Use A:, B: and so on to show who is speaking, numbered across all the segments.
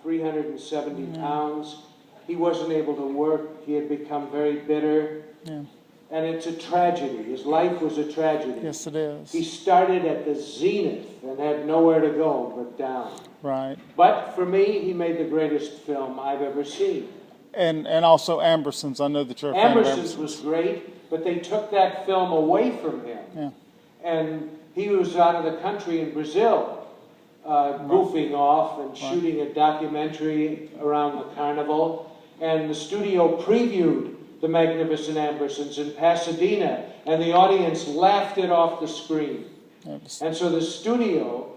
A: 370 pounds. He wasn't able to work. He had become very bitter.
B: Yeah.
A: And it's a tragedy. His life was a tragedy.
B: Yes, it is.
A: He started at the zenith and had nowhere to go but down.
B: Right.
A: But for me, he made the greatest film I've ever seen.
B: And also Ambersons. I know that you're a fan of
A: Ambersons was great, but they took that film away from him.
B: Yeah.
A: And he was out of the country in Brazil, goofing off and shooting a documentary around the carnival. And the studio previewed The Magnificent Ambersons in Pasadena, and the audience laughed it off the screen. And so the studio,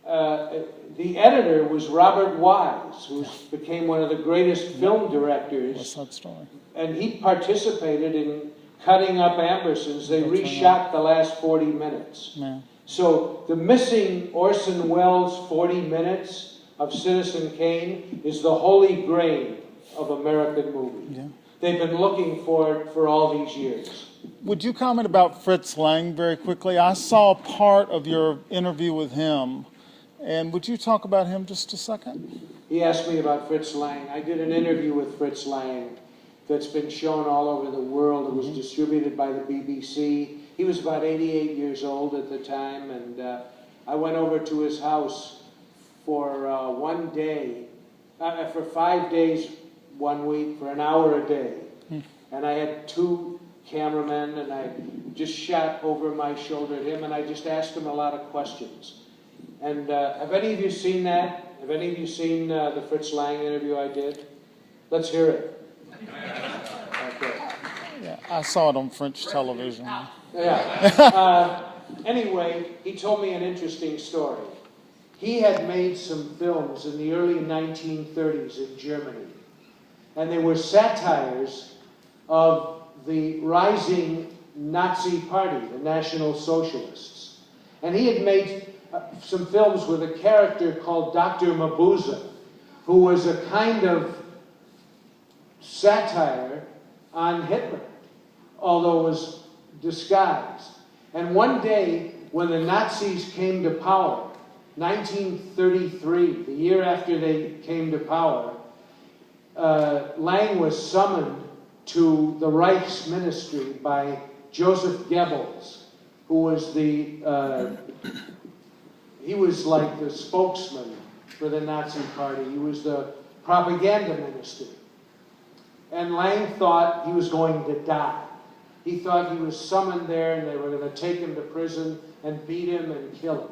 A: the editor was Robert Wise, who became one of the greatest film directors.
B: West Side Story.
A: And he participated in cutting up Ambersons. They reshot the last 40 minutes.
B: Yeah.
A: So the missing Orson Welles 40 minutes of Citizen Kane is the holy grail of American movies.
B: Yeah.
A: They've been looking for it for all these years.
B: Would you comment about Fritz Lang very quickly? I saw part of your interview with him, and would you talk about him just a second?
A: He asked me about Fritz Lang. I did an interview with Fritz Lang that's been shown all over the world. It was distributed by the BBC. He was about 88 years old at the time, and I went over to his house for one day, for 5 days, 1 week, for an hour a day. And I had 2 cameramen, and I just shot over my shoulder at him, and I just asked him a lot of questions. And have any of you seen that? Have any of you seen the Fritz Lang interview I did? Let's hear it. Okay.
B: Yeah, I saw it on French television.
A: Yeah. Anyway, he told me an interesting story. He had made some films in the early 1930s in Germany, and they were satires of the rising Nazi Party, the National Socialists. And he had made some films with a character called Dr. Mabuse, who was a kind of satire on Hitler, although it was disguised. And one day, when the Nazis came to power, 1933, the year after they came to power, Lang was summoned to the Reichs ministry by Joseph Goebbels, who was he was like the spokesman for the Nazi Party. He was the propaganda minister. And Lang thought he was going to die. He thought he was summoned there and they were going to take him to prison and beat him and kill him.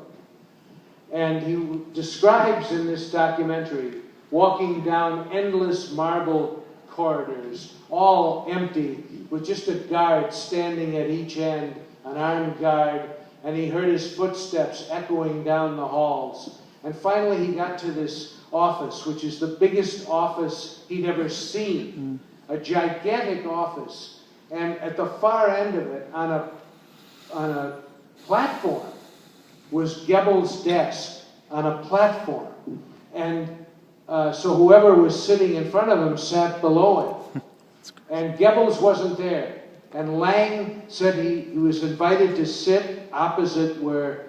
A: And he describes in this documentary walking down endless marble corridors, all empty, with just a guard standing at each end, an armed guard, and he heard his footsteps echoing down the halls. And finally he got to this office, which is the biggest office he'd ever seen, a gigantic office. And at the far end of it, on a platform, was Goebbels' desk on a platform. And so whoever was sitting in front of him sat below him. And Goebbels wasn't there. And Lang said he was invited to sit opposite where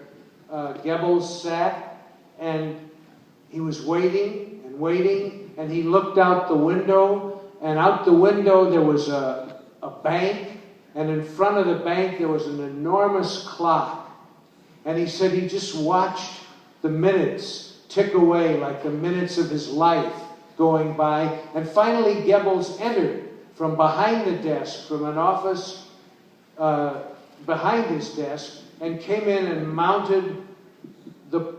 A: Goebbels sat. And he was waiting and waiting. And he looked out the window. And out the window there was a bank. And in front of the bank there was an enormous clock. And he said he just watched the minutes tick away like the minutes of his life going by. And finally Goebbels entered from behind the desk, from an office behind his desk, and came in and mounted the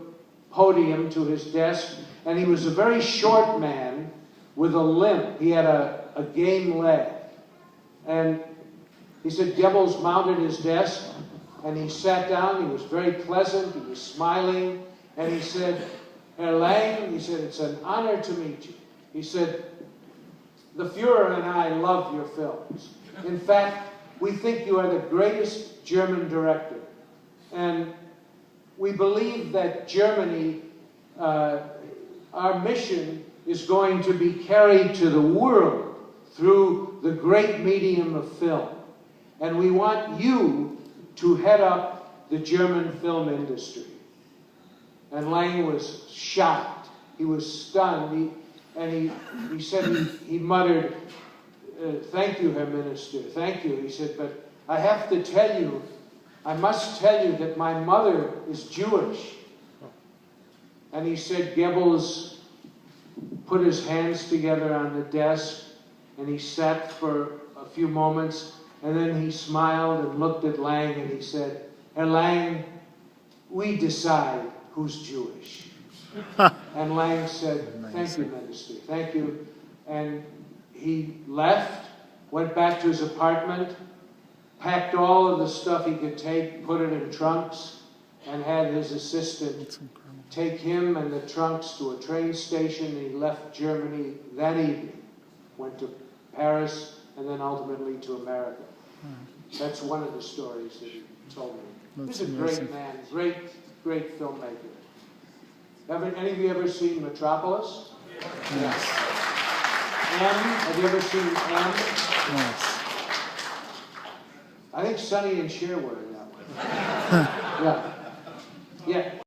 A: podium to his desk. And he was a very short man with a limp. He had a game leg. And he said Goebbels mounted his desk, and he sat down. He was very pleasant. He was smiling. And he said, Herr Lang, he said, it's an honor to meet you. He said, the Fuhrer and I love your films. In fact, we think you are the greatest German director. And we believe that Germany, our mission is going to be carried to the world through the great medium of film. And we want you to head up the German film industry. And Lang was shocked. He was stunned. He said he muttered, "Thank you, Herr Minister, thank you." He said, "But I have to tell you, I must tell you that my mother is Jewish." And he said Goebbels put his hands together on the desk, and he sat for a few moments, and then he smiled and looked at Lang, and he said, "Herr Lang, we decide who's Jewish." And Lang said, "Thank you, Minister, thank you." And he left, went back to his apartment, packed all of the stuff he could take, put it in trunks, and had his assistant take him and the trunks to a train station. And he left Germany that evening, went to Paris, and then ultimately to America. That's one of the stories that he told me. He's a great man, great filmmaker. Any of you ever seen Metropolis?
B: Yes.
A: M? Have you ever seen M?
B: Yes.
A: I think Sonny and Cher were in that one. Yeah. Yeah.